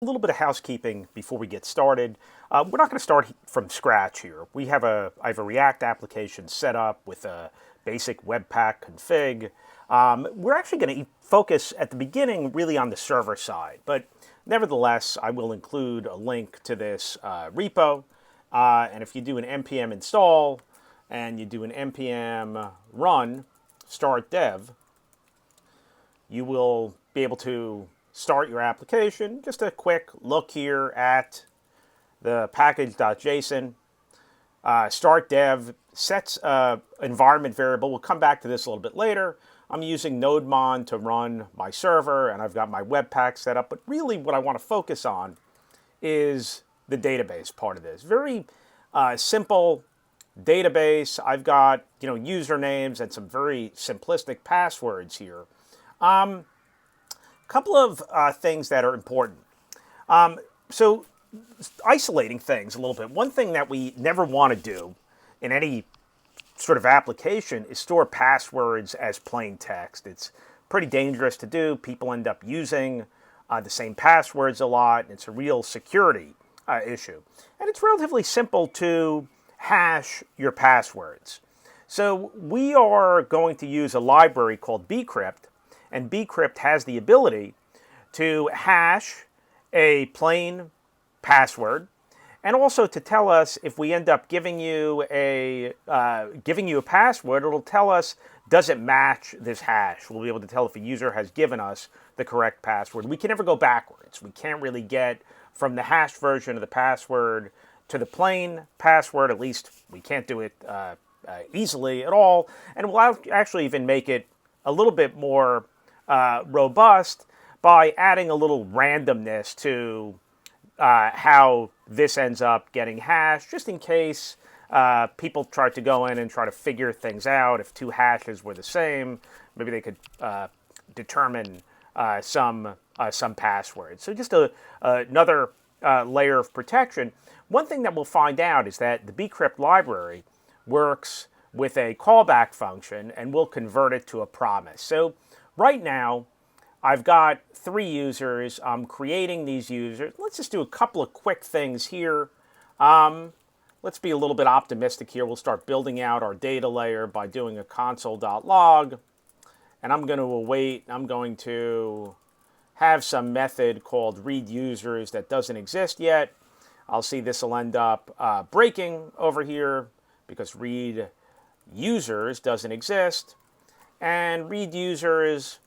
A little bit of housekeeping before we get started. We're not going to start from scratch here. I have a React application set up with a basic Webpack config. We're actually going to focus at the beginning really on the server side, but nevertheless, I will include a link to this repo. And if you do an npm install and you do an npm run start dev, you will be able to start your application. Just a quick look here at the package.json. Start dev sets an environment variable. We'll come back to this a little bit later. I'm using NodeMon to run my server, and I've got my Webpack set up. But really what I want to focus on is the database part of this. Very simple database. I've got usernames and some very simplistic passwords here. Couple of things that are important. So isolating things a little bit. One thing that we never want to do in any sort of application is store passwords as plain text. It's pretty dangerous to do. People end up using the same passwords a lot. And it's a real security issue. And it's relatively simple to hash your passwords. So we are going to use a library called bcrypt. And bcrypt has the ability to hash a plain password, and also to tell us if we end up giving you a password. It'll tell us, does it match this hash? We'll be able to tell if a user has given us the correct password. We can never go backwards. We can't really get from the hashed version of the password to the plain password. At least we can't do it easily at all. And we'll actually even make it a little bit more robust by adding a little randomness to how this ends up getting hashed, just in case people try to go in and try to figure things out. If two hashes were the same, maybe they could determine some passwords. So just another layer of protection. One thing that we'll find out is that the bcrypt library works with a callback function, and we'll convert it to a promise. So right now, I've got 3 users. I'm creating these users. Let's just do a couple of quick things here. Let's be a little bit optimistic here. We'll start building out our data layer by doing a console.log. And I'm going to await. I'm going to have some method called read users that doesn't exist yet. I'll see this will end up breaking over here because read users doesn't exist. And read users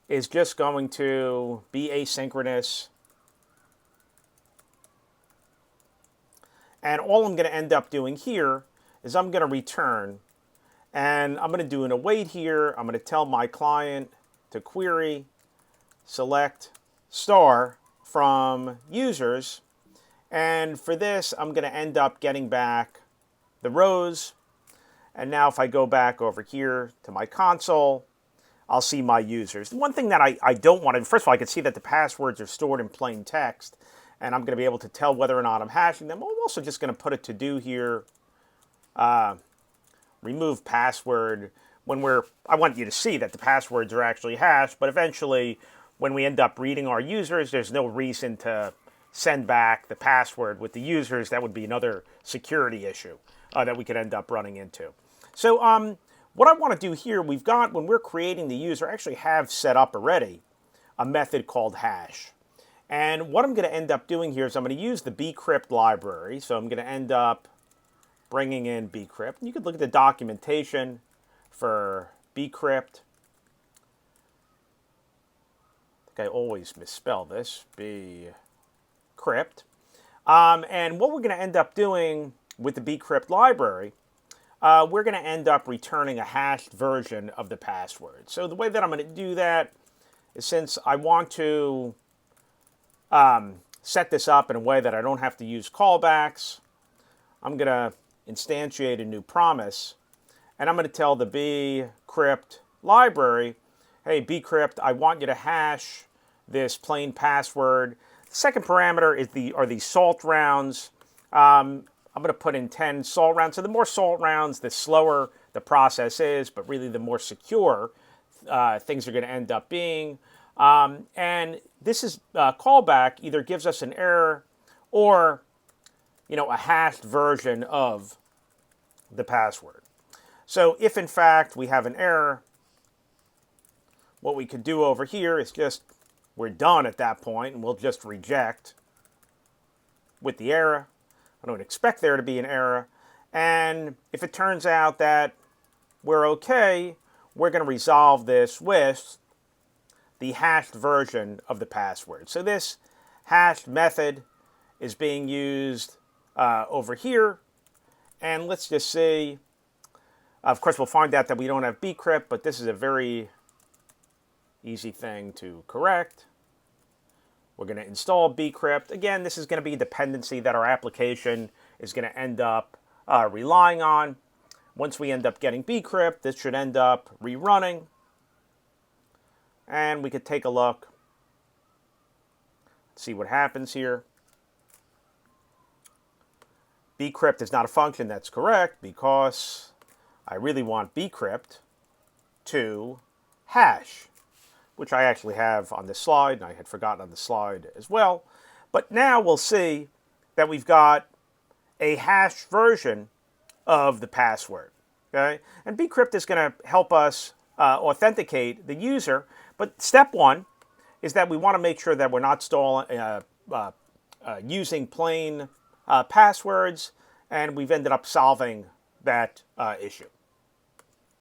is just going to be asynchronous. And all I'm going to end up doing here is I'm going to return. And I'm going to do an await here. I'm going to tell my client to query select star from users. And for this, I'm going to end up getting back the rows. And now if I go back over here to my console, I'll see my users. One thing that I don't want to, first of all, I can see that the passwords are stored in plain text, and I'm going to be able to tell whether or not I'm hashing them. I'm also just going to put a to-do here, remove password. I want you to see that the passwords are actually hashed, but eventually, when we end up reading our users, there's no reason to send back the password with the users. That would be another security issue that we could end up running into. So what I want to do here, we've got, when we're creating the user, I actually have set up already a method called hash. And what I'm going to end up doing here is I'm going to use the bcrypt library. So I'm going to end up bringing in bcrypt. You could look at the documentation for bcrypt. I think I always misspell this, bcrypt. And what we're going to end up doing with the bcrypt library, we're going to end up returning a hashed version of the password. So the way that I'm going to do that is, since I want to set this up in a way that I don't have to use callbacks, I'm going to instantiate a new promise. And I'm going to tell the bcrypt library, hey, bcrypt, I want you to hash this plain password. The second parameter is are these salt rounds. I'm going to put in 10 salt rounds. So the more salt rounds, the slower the process is, but really the more secure things are going to end up being. And this is callback either gives us an error or a hashed version of the password. So if in fact we have an error, what we could do over here is just, we're done at that point, and we'll just reject with the error. I don't expect there to be an error. And if it turns out that we're okay, we're going to resolve this with the hashed version of the password. So this hashed method is being used over here. And let's just see. Of course, we'll find out that we don't have bcrypt, but this is a very easy thing to correct. We're going to install bcrypt. Again, this is going to be a dependency that our application is going to end up relying on. Once we end up getting bcrypt, this should end up rerunning. And we could take a look, see what happens here. Bcrypt is not a function that's correct because I really want bcrypt to hash, which I actually have on this slide, and I had forgotten on the slide as well. But now we'll see that we've got a hashed version of the password. Okay? And bcrypt is going to help us authenticate the user. But step one is that we want to make sure that we're not using plain passwords, and we've ended up solving that issue.